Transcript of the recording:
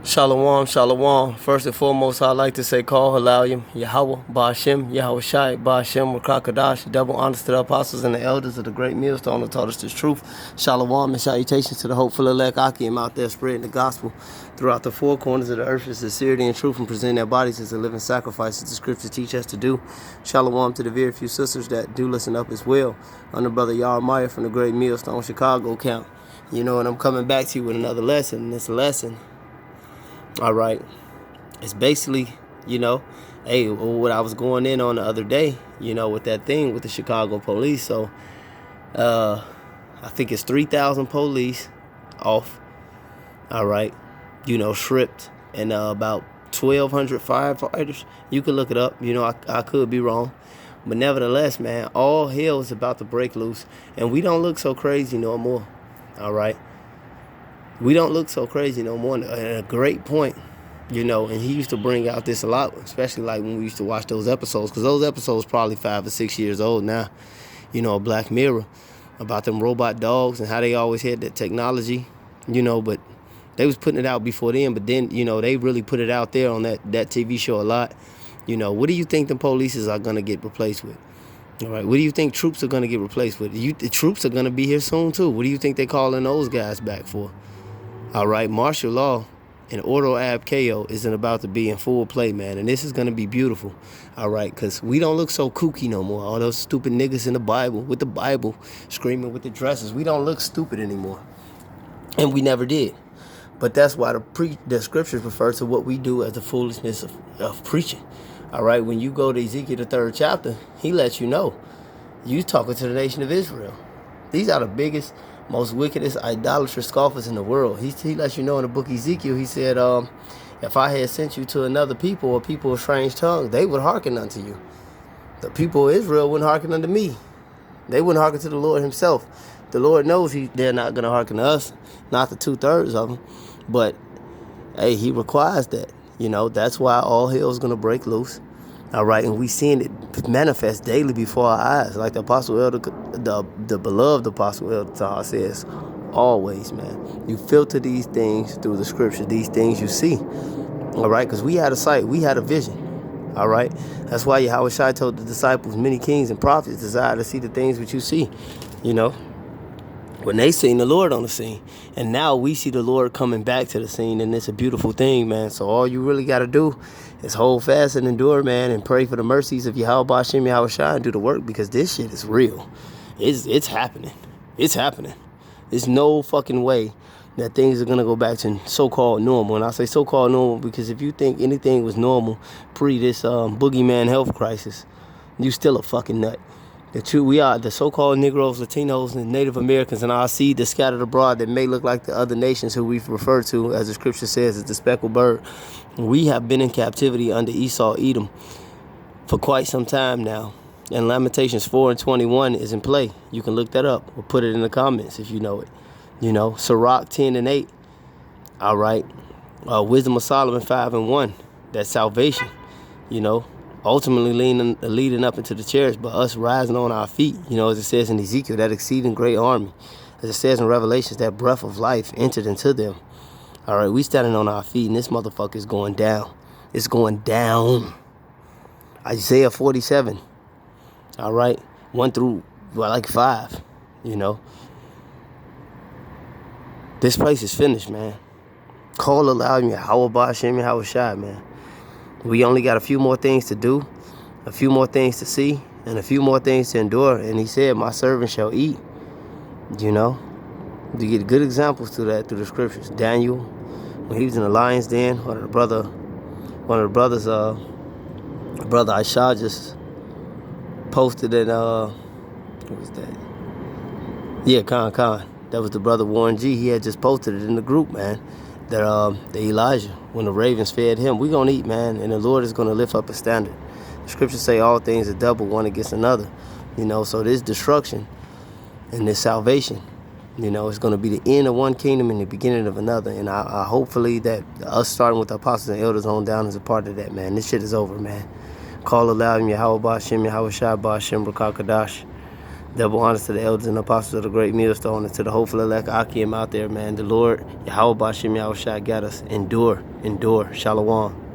Shalom, shalom. First and foremost, I'd like to say, call Halayim, Yahweh, Ba'ashem, Yahweh Shai, Ba'ashem, Rakakadash, double honors to the apostles and the elders of the great millstone who taught us this truth. Shalom and salutations to the hopeful elect Akim out there spreading the gospel throughout the four corners of the earth in sincerity and truth and presenting their bodies as a living sacrifice as the scriptures teach us to do. Shalom to the very few sisters that do listen up as well. I'm the brother Yarmaya from the great millstone Chicago camp. You know, and I'm coming back to you with another lesson. And this lesson, all right, it's basically, hey, what I was going in on the other day, with that thing with the Chicago police. So I think it's 3,000 police off, all right, stripped, and about 1,200 firefighters. You could look it up. I could be wrong, but nevertheless, man, all hell is about to break loose, and we don't look so crazy no more. All right, we don't look so crazy no more. And a great point, and he used to bring out this a lot, especially like when we used to watch those episodes, because those episodes probably 5 or 6 years old now, Black Mirror, about them robot dogs and how they always had that technology, but they was putting it out before then, but then, they really put it out there on that TV show a lot. What do you think the police are going to get replaced with? All right, what do you think troops are going to get replaced with? The troops are going to be here soon, too. What do you think they're calling those guys back for? All right, martial law and ordo ab chaos isn't about to be in full play, man. And this is going to be beautiful, all right, because we don't look so kooky no more. All those stupid niggas in the Bible, with the Bible, screaming with the dresses. We don't look stupid anymore, and we never did. But that's why the scriptures refer to what we do as the foolishness of preaching. All right, when you go to Ezekiel, the 3rd chapter, he lets you know. You talking to the nation of Israel. These are the biggest, most wickedest, idolatrous scoffers in the world. He lets you know in the book of Ezekiel, he said, if I had sent you to another people or people of strange tongues, they would hearken unto you. The people of Israel wouldn't hearken unto me. They wouldn't hearken to the Lord himself. The Lord knows they're not going to hearken to us, not the 2/3 of them. But, hey, he requires that. That's why all hell is going to break loose. All right, and we seeing it manifest daily before our eyes, like the Apostle Elder, the beloved Apostle Elder Tahar says, always, man. You filter these things through the scripture, these things you see. All right, because we had a sight, we had a vision. All right, that's why Yahweh Shai told the disciples, many kings and prophets desire to see the things which you see. When they seen the Lord on the scene. And now we see the Lord coming back to the scene, and it's a beautiful thing, man. So all you really got to do is hold fast and endure, man, and pray for the mercies of Yahweh Ba'ashem, Yahweh Shai, and do the work, because this shit is real. It's happening. It's happening. There's no fucking way that things are going to go back to so-called normal. And I say so-called normal because if you think anything was normal pre this boogeyman health crisis, you still a fucking nut. We are the so-called Negroes, Latinos, and Native Americans, and our seed that's scattered abroad that may look like the other nations who we've referred to, as the scripture says, as the speckled bird. We have been in captivity under Esau, Edom, for quite some time now. And Lamentations 4:21 is in play. You can look that up or put it in the comments if you know it. Sirach 10:8. All right. Wisdom of Solomon 5:1. That's salvation. Ultimately leading up into the church, but us rising on our feet, as it says in Ezekiel, that exceeding great army. As it says in Revelations, that breath of life entered into them. All right, we standing on our feet, and this motherfucker is going down. It's going down. Isaiah 47. All right, 1 through, 5, This place is finished, man. Call aloud, Yahweh Ba'ashem, Yahweh Shai, man. We only got a few more things to do, a few more things to see, and a few more things to endure. And he said, my servant shall eat. You get good examples to that through the scriptures. Daniel, when he was in the lion's den, one of the brothers, brother Aisha just posted in, what was that? Yeah, Khan. That was the brother Warren G. He had just posted it in the group, man. That the Elijah, when the ravens fed him, we're going to eat, man, and the Lord is going to lift up a standard. The scriptures say all things are double, one against another, so this destruction and this salvation, it's going to be the end of one kingdom and the beginning of another, and I hopefully that us starting with the apostles and elders on down is a part of that, man. This shit is over, man. Call aloud, Yahweh Ba'ashem, Yahweh Shai, Ba'ashem, Rakakadash. Double honors to the elders and apostles of the great millstone, and to the hopeful elect Akim out there, man. The Lord, Yahweh Bashim Yahushua got us. Endure, endure. Shalom.